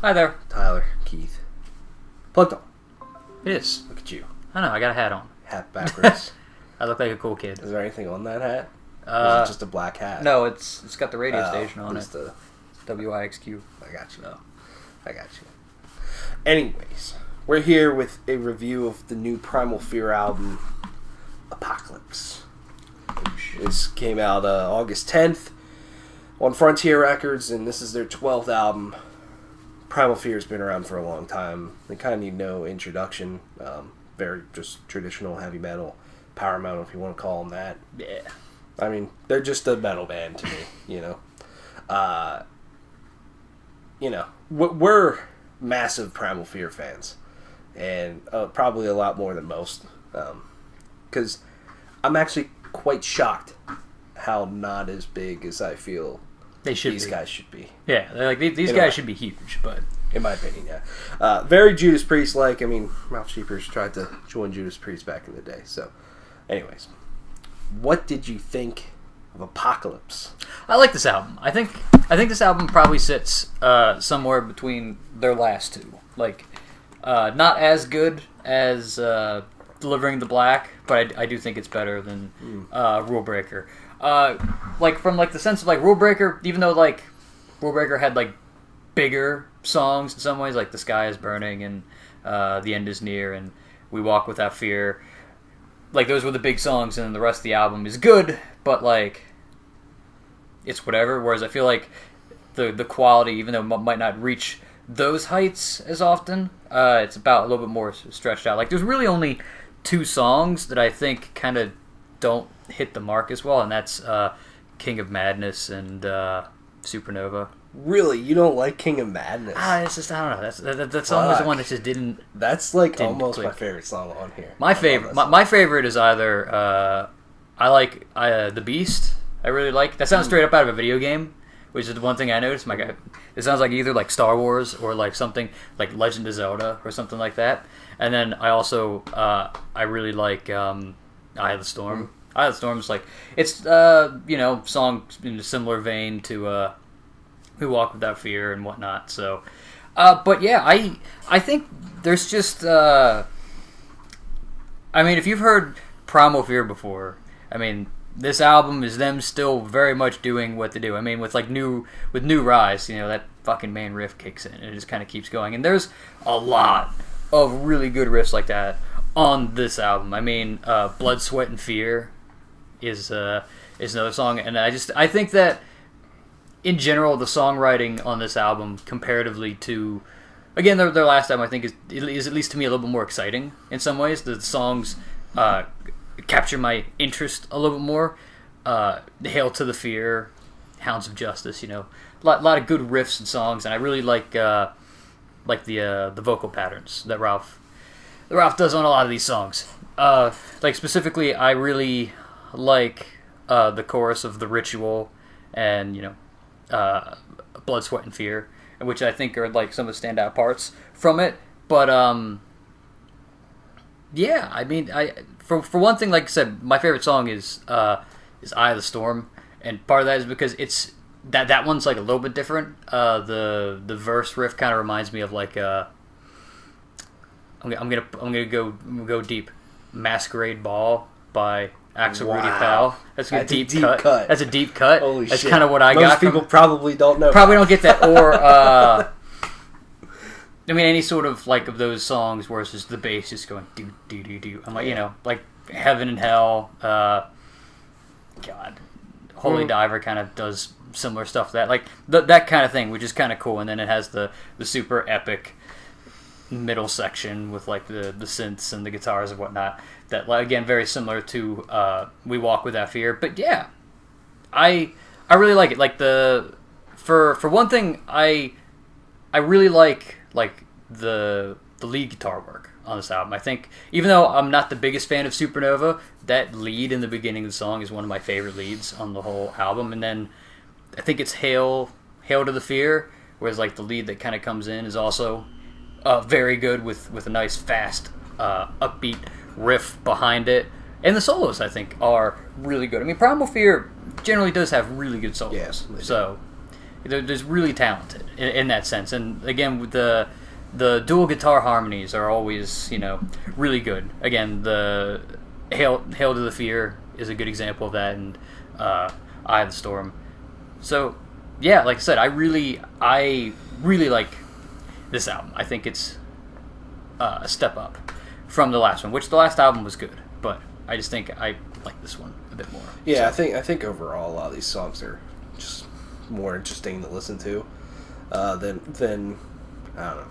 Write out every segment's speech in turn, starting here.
Hi there. Tyler, Keith. Plugged on. It is. Look at you. I know, I got a hat on. Hat backwards. I look like a cool kid. Is there anything on that hat? Or is it just a black hat? No, it's got the radio station on it. The... WIXQ. I got you. No. I got you. Anyways, we're here with a review of the new Primal Fear album, Apocalypse. This came out August 10th on Frontier Records, and this is their 12th album. Primal Fear has been around for a long time. They kind of need no introduction. Very just traditional heavy metal, power metal, if you want to call them that. Yeah. I mean, they're just a metal band to me, you know. We're massive Primal Fear fans, and probably a lot more than most. Because I'm actually quite shocked how not as big as I feel these guys should be. Yeah, they're like these guys should be huge, but in my opinion, yeah. Very Judas Priest-like. I mean, Ralph Sheepers tried to join Judas Priest back in the day. So, anyways, what did you think of Apocalypse? I like this album. I think this album probably sits somewhere between their last two. Like, not as good as Delivering the Black, but I do think it's better than Rule Breaker. Like from like the sense of like Rule Breaker, even though like Rule Breaker had like bigger songs in some ways, like The Sky is Burning and The End is Near and We Walk Without Fear. Like those were the big songs, and the rest of the album is good, but like it's whatever. Whereas I feel like the quality, even though it might not reach those heights as often, it's about a little bit more stretched out. Like there's really only two songs that I think kind of don't hit the mark as well, and that's King of Madness and Supernova. Really? You don't like King of Madness? It's just, I don't know. That song was the one that just didn't... That's like almost click. My favorite song on here. My favorite is either... I like The Beast. I really like... That sounds straight up out of a video game, which is the one thing I noticed. It sounds like either like Star Wars or like something like Legend of Zelda or something like that. And then I also... I really like Eye of the Storm. Eye of the Storm is like... It's, song in a similar vein to... Who Walk Without Fear and whatnot. So, but yeah, I think there's just, I mean, if you've heard Primal Fear before, I mean, this album is them still very much doing what they do. I mean, with New Rise, that fucking main riff kicks in and it just kind of keeps going. And there's a lot of really good riffs like that on this album. I mean, Blood, Sweat, and Fear is another song, and I think that in general, the songwriting on this album, comparatively to, again, their last album, I think is at least to me a little bit more exciting in some ways. The songs capture my interest a little bit more. Hail to the Fear, Hounds of Justice, a lot of good riffs and songs, and I really like the vocal patterns that Ralph does on a lot of these songs. Like specifically, I really like the chorus of The Ritual and Blood, Sweat, and Fear, which I think are like some of the standout parts from it. But yeah, I mean, for one thing, like I said, my favorite song is Eye of the Storm, and part of that is because it's that one's like a little bit different. The verse riff kind of reminds me of like I'm gonna go deep. Masquerade Ball by Axel Rudy Pal. That's a deep cut. That's a deep cut. Holy That's shit. kind of what I got. Most people probably don't know. Probably don't get that. Or, I mean, any sort of like of those songs where it's just the bass just going do do do do. I'm like, like Heaven and Hell. God, Holy Diver kind of does similar stuff to that. Like that kind of thing, which is kind of cool. And then it has the super epic middle section with like the synths and the guitars and whatnot. That, again, very similar to We Walk Without Fear. But yeah, I really like it. Like for one thing, I really like the lead guitar work on this album. I think even though I'm not the biggest fan of Supernova, that lead in the beginning of the song is one of my favorite leads on the whole album. And then I think it's Hail to the Fear, whereas like the lead that kind of comes in is also very good with a nice fast upbeat riff behind it, and the solos I think are really good. I mean, Primal Fear generally does have really good solos. Yes, so they're just really talented in that sense. And again, with the dual guitar harmonies are always, really good. Again, the Hail to the Fear is a good example of that, and Eye of the Storm. So, yeah, like I said, I really like this album. I think it's a step up from the last one, which the last album was good, but I just think I like this one a bit more. Yeah, so. I think overall a lot of these songs are just more interesting to listen to than I don't know,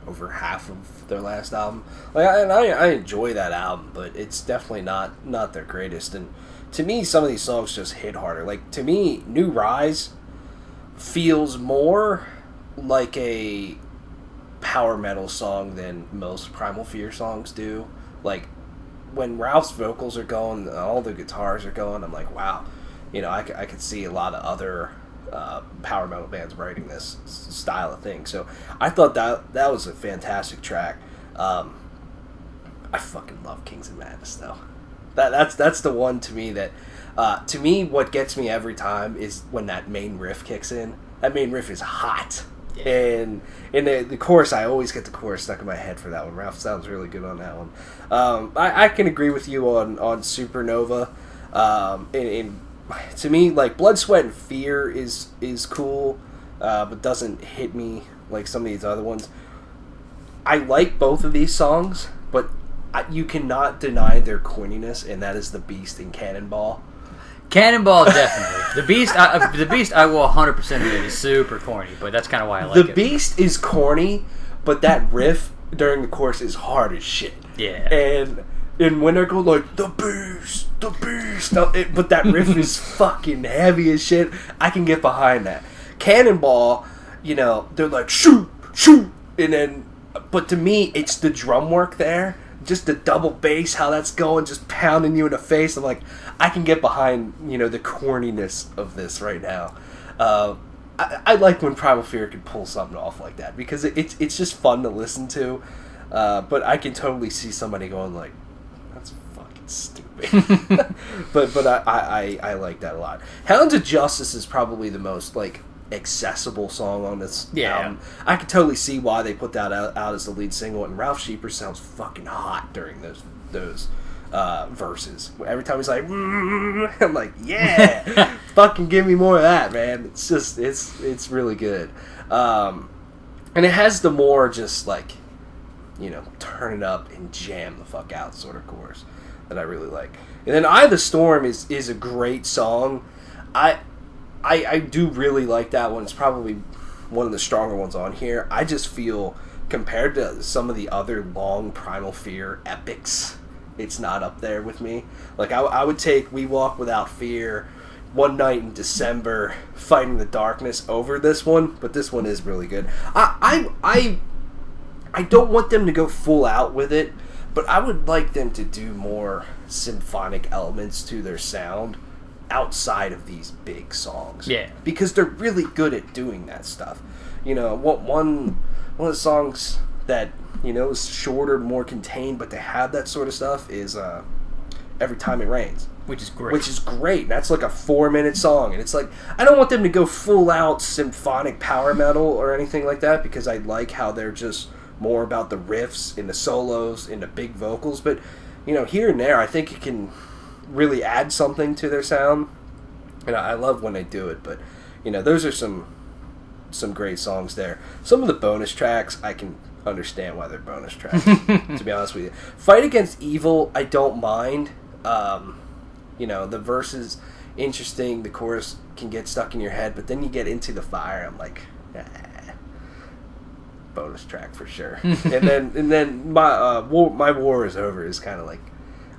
over half of their last album. Like, I enjoy that album, but it's definitely not their greatest. And to me, some of these songs just hit harder. Like, to me, New Rise feels more like a power metal song than most Primal Fear songs do. Like, when Ralph's vocals are going, all the guitars are going, I'm like, wow. I could see a lot of other power metal bands writing this style of thing. So I thought that was a fantastic track. I fucking love Kings of Madness, though. That's the one to me that to me what gets me every time is when that main riff kicks in. That main riff is hot. Yeah. And in the chorus, I always get the chorus stuck in my head for that one. Ralph sounds really good on that one. I can agree with you on Supernova. To me, like, Blood, Sweat, and Fear is cool, but doesn't hit me like some of these other ones. I like both of these songs, but you cannot deny their corniness, and that is The Beast and Cannonball. Cannonball, definitely. The Beast, I will 100% admit is super corny, but that's kind of why I like it. The Beast is corny, but that riff during the chorus is hard as shit. Yeah. And when they're going like, the beast, but that riff is fucking heavy as shit, I can get behind that. Cannonball, they're like, shoot, and then, but to me, it's the drum work there, just the double bass, how that's going, just pounding you in the face. I'm like, I can get behind, the corniness of this right now. I like when Primal Fear can pull something off like that, because it's just fun to listen to, but I can totally see somebody going like, stupid. but I like that a lot. Hounds of Justice is probably the most like accessible song on this album. I can totally see why they put that out as the lead single, and Ralph Sheeper sounds fucking hot during those verses. Every time he's like, I'm like, yeah, fucking give me more of that, man. It's just it's really good. And it has the more just like, turn it up and jam the fuck out sort of chorus that I really like. And then Eye of the Storm is a great song. I do really like that one. It's probably one of the stronger ones on here. I just feel, compared to some of the other long Primal Fear epics, it's not up there with me. Like, I would take We Walk Without Fear, One Night in December, Fighting the Darkness over this one, but this one is really good. I don't want them to go full out with it, but I would like them to do more symphonic elements to their sound outside of these big songs. Yeah. Because they're really good at doing that stuff. One of the songs that, is shorter, more contained, but they have that sort of stuff is Every Time It Rains. Which is great. That's like a 4-minute song. And it's like, I don't want them to go full out symphonic power metal or anything like that, because I like how they're just more about the riffs and the solos and the big vocals, but here and there I think it can really add something to their sound, and I love when they do it. But those are some great songs there. Some of the bonus tracks I can understand why they're bonus tracks. To be honest with you, Fight Against Evil I don't mind. The verse is interesting, the chorus can get stuck in your head, but then you get Into the Fire, I'm like, bonus track for sure. and then my War Is Over is kind of like,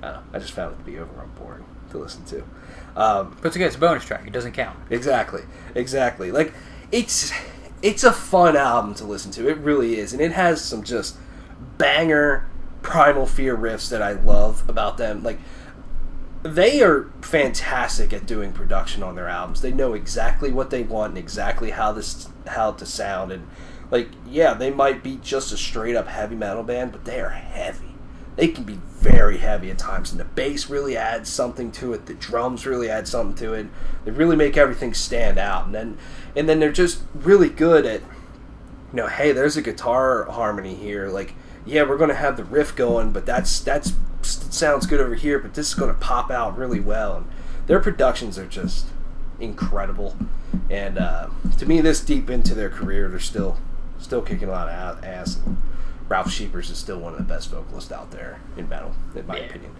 I just found it to be overall boring to listen to. But it's okay, it's a bonus track. It doesn't count. Exactly. Like, it's a fun album to listen to. It really is, and it has some just banger Primal Fear riffs that I love about them. Like, they are fantastic at doing production on their albums. They know exactly what they want and exactly how to sound. And like, yeah, they might be just a straight up heavy metal band, but they are heavy. they can be very heavy at times, and the bass really adds something to it. The drums really add something to it. They really make everything stand out, and then they're just really good at, hey, there's a guitar harmony here. Like, yeah, we're going to have the riff going, but that sounds good over here, but this is going to pop out really well. And their productions are just incredible. And to me, this deep into their career, they're still kicking a lot of ass. And Ralph Sheepers is still one of the best vocalists out there in metal, in my opinion.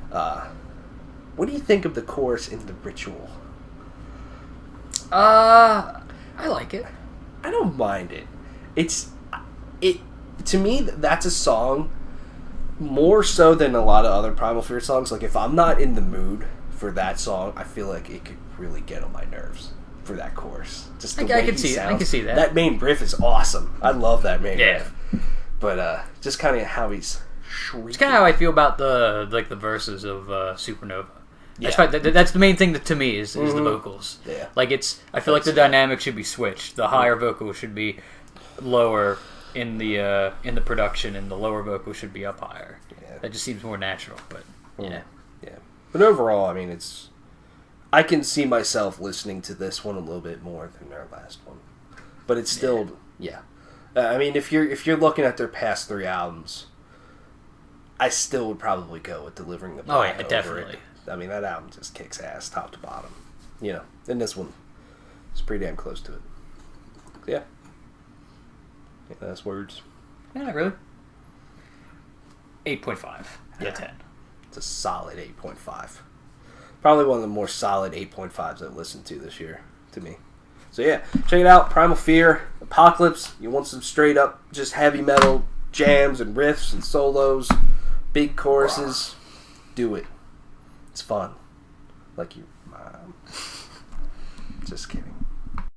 What do you think of the chorus in The Ritual? I like it. I don't mind it. To me, that's a song more so than a lot of other Primal Fear songs. Like, if I'm not in the mood for that song, I feel like it could really get on my nerves for that chorus. Just the way I can see that. That main riff is awesome. I love that main riff. But just kind of how he's shrieking. It's kind of how I feel about the verses of Supernova. Yeah. That's the main thing to me is the vocals. Yeah. Like, I feel like the dynamic should be switched. The higher vocal should be lower in the production, and the lower vocal should be up higher. Yeah. That just seems more natural. But yeah. But overall, I mean, I can see myself listening to this one a little bit more than their last one. But it's still I mean, if you're looking at their past 3 albums, I still would probably go with Delivering the Blind. Oh yeah, definitely. It. I mean, that album just kicks ass top to bottom. And this one is pretty damn close to it. Yeah. Any last words? Yeah, not really. 8.5 out of 10. It's a solid 8.5. Probably one of the more solid 8.5s I've listened to this year, to me. So yeah, check it out. Primal Fear, Apocalypse. You want some straight up, just heavy metal jams and riffs and solos, big choruses. Do it. It's fun. Like your mom. Just kidding.